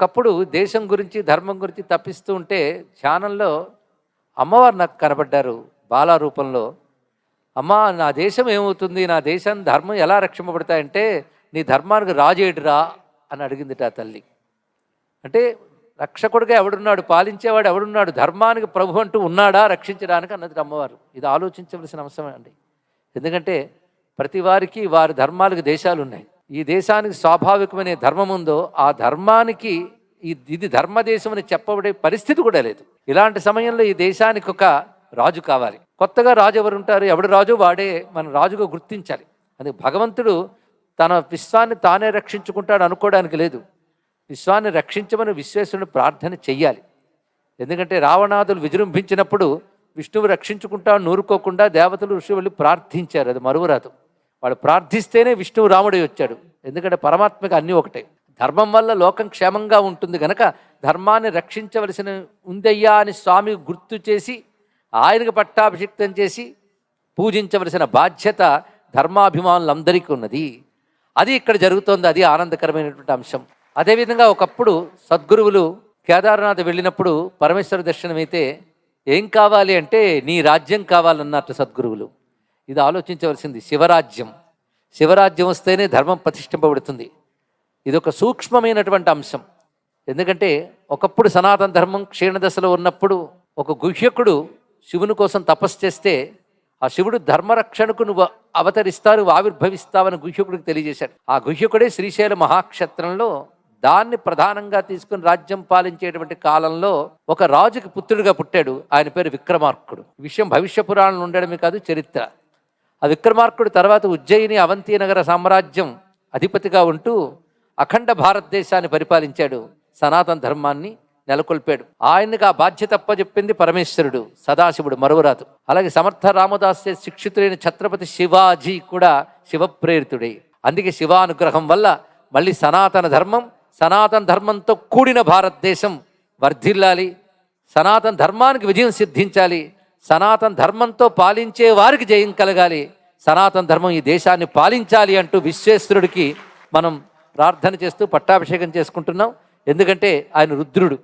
ఒకప్పుడు దేశం గురించి ధర్మం గురించి తప్పిస్తూ ఉంటే ధ్యానంలో అమ్మవారు నాకు కనబడ్డారు బాలా రూపంలో. అమ్మా, నా దేశం ఏమవుతుంది, నా దేశం ధర్మం ఎలా రక్షింపబడతాయంటే నీ ధర్మానికి రాజేడురా అని అడిగిందిట ఆ తల్లి. అంటే రక్షకుడిగా ఎవడున్నాడు, పాలించేవాడు ఎవడున్నాడు, ధర్మానికి ప్రభు అంటూ ఉన్నాడా రక్షించడానికి అన్నది అమ్మవారు. ఇది ఆలోచించవలసిన అంశమే అండి. ఎందుకంటే ప్రతి వారికి వారి ధర్మాలకు దేశాలు ఉన్నాయి. ఈ దేశానికి స్వాభావికమైన ధర్మం ఉందో ఆ ధర్మానికి ఇది ధర్మదేశం అని చెప్పబడే పరిస్థితి కూడా లేదు. ఇలాంటి సమయంలో ఈ దేశానికి ఒక రాజు కావాలి. కొత్తగా రాజు ఎవరు ఉంటారు, ఎవడు రాజు వాడే మన రాజుగా గుర్తించాలి. అది భగవంతుడు తన విశ్వాన్ని తానే రక్షించుకుంటాడు అనుకోవడానికి లేదు. విశ్వాన్ని రక్షించమని విశ్వేశ్వరుని ప్రార్థన చెయ్యాలి. ఎందుకంటే రావణాదులు విజృంభించినప్పుడు విష్ణువు రక్షించుకుంటాడు నూరుకోకుండా దేవతలు ఋషి వెళ్ళి ప్రార్థించారు. అది మరువరాదు. వాడు ప్రార్థిస్తేనే విష్ణువు రాముడై వచ్చాడు. ఎందుకంటే పరమాత్మకి అన్నీ ఒకటే. ధర్మం వల్ల లోకం క్షేమంగా ఉంటుంది గనక ధర్మాన్ని రక్షించవలసిన ఉందయ్యా అని స్వామి గుర్తు చేసి ఆయనకు పట్టాభిషిక్తం చేసి పూజించవలసిన బాధ్యత ధర్మాభిమానులందరికీ ఉన్నది. అది ఇక్కడ జరుగుతోంది. అది ఆనందకరమైనటువంటి అంశం. అదేవిధంగా ఒకప్పుడు సద్గురువులు కేదార్నాథ్ వెళ్ళినప్పుడు పరమేశ్వర దర్శనమైతే ఏం కావాలి అంటే నీ రాజ్యం కావాలన్నట్టు సద్గురువులు. ఇది ఆలోచించవలసింది. శివరాజ్యం వస్తేనే ధర్మం ప్రతిష్ఠింపబడుతుంది. ఇది ఒక సూక్ష్మమైనటువంటి అంశం. ఎందుకంటే ఒకప్పుడు సనాతన ధర్మం క్షీణదశలో ఉన్నప్పుడు ఒక గుహ్యకుడు శివుని కోసం తపస్సు చేస్తే ఆ శివుడు ధర్మరక్షణకు నువ్వు అవతరిస్తారు, ఆవిర్భవిస్తావని గుహ్యకుడికి తెలియజేశాడు. ఆ గుహ్యకుడే శ్రీశైల మహాక్షేత్రంలో దాన్ని ప్రధానంగా తీసుకుని రాజ్యం పాలించేటువంటి కాలంలో ఒక రాజుకి పుత్రుడిగా పుట్టాడు. ఆయన పేరు విక్రమార్కుడు. ఈ విషయం భవిష్య పురాణంలో ఉండడమే కాదు, చరిత్ర. ఆ విక్రమార్కుడు తర్వాత ఉజ్జయిని అవంతి నగర సామ్రాజ్యం అధిపతిగా ఉంటూ అఖండ భారతదేశాన్ని పరిపాలించాడు. సనాతన ధర్మాన్ని నెలకొల్పాడు. ఆయనకు ఆ బాధ్యత అప్పచెప్పింది పరమేశ్వరుడు, సదాశివుడు మరువరాదు. అలాగే సమర్థ రామదాసే శిక్షితుడైన ఛత్రపతి శివాజీ కూడా శివప్రేరితుడే. అందుకే శివానుగ్రహం వల్ల మళ్ళీ సనాతన ధర్మంతో కూడిన భారతదేశం వర్ధిల్లాలి. సనాతన ధర్మానికి విజయం సిద్ధించాలి. సనాతన ధర్మంతో పాలించే వారికి జయం కలగాలి. సనాతన ధర్మం ఈ దేశాన్ని పాలించాలి అంటూ విశ్వేశ్వరుడికి మనం ప్రార్థన చేస్తూ పట్టాభిషేకం చేసుకుంటున్నాం. ఎందుకంటే ఆయన రుద్రుడు.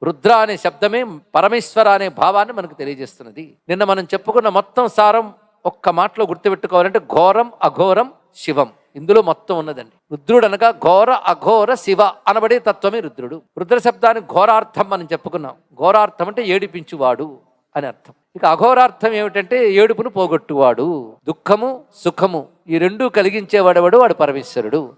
రుద్ర అనే శబ్దమే పరమేశ్వర అనే భావాన్ని మనకు తెలియజేస్తున్నది. నిన్న మనం చెప్పుకున్న మొత్తం సారం ఒక్క మాటలో గుర్తుపెట్టుకోవాలంటే ఘోరం అఘోరం శివం. ఇందులో మొత్తం ఉన్నదండి. రుద్రుడు అనగా ఘోర అఘోర శివ అనబడే తత్వమే రుద్రుడు. రుద్ర శబ్దానికి ఘోరార్థం మనం చెప్పుకున్నాం. ఘోరార్థం అంటే ఏడిపించువాడు అని అర్థం. ఇక అఘోరార్థం ఏమిటంటే ఏడుపును పోగొట్టువాడు. దుఃఖము సుఖము ఈ రెండూ కలిగించేవాడెవడు, వాడు పరమేశ్వరుడు.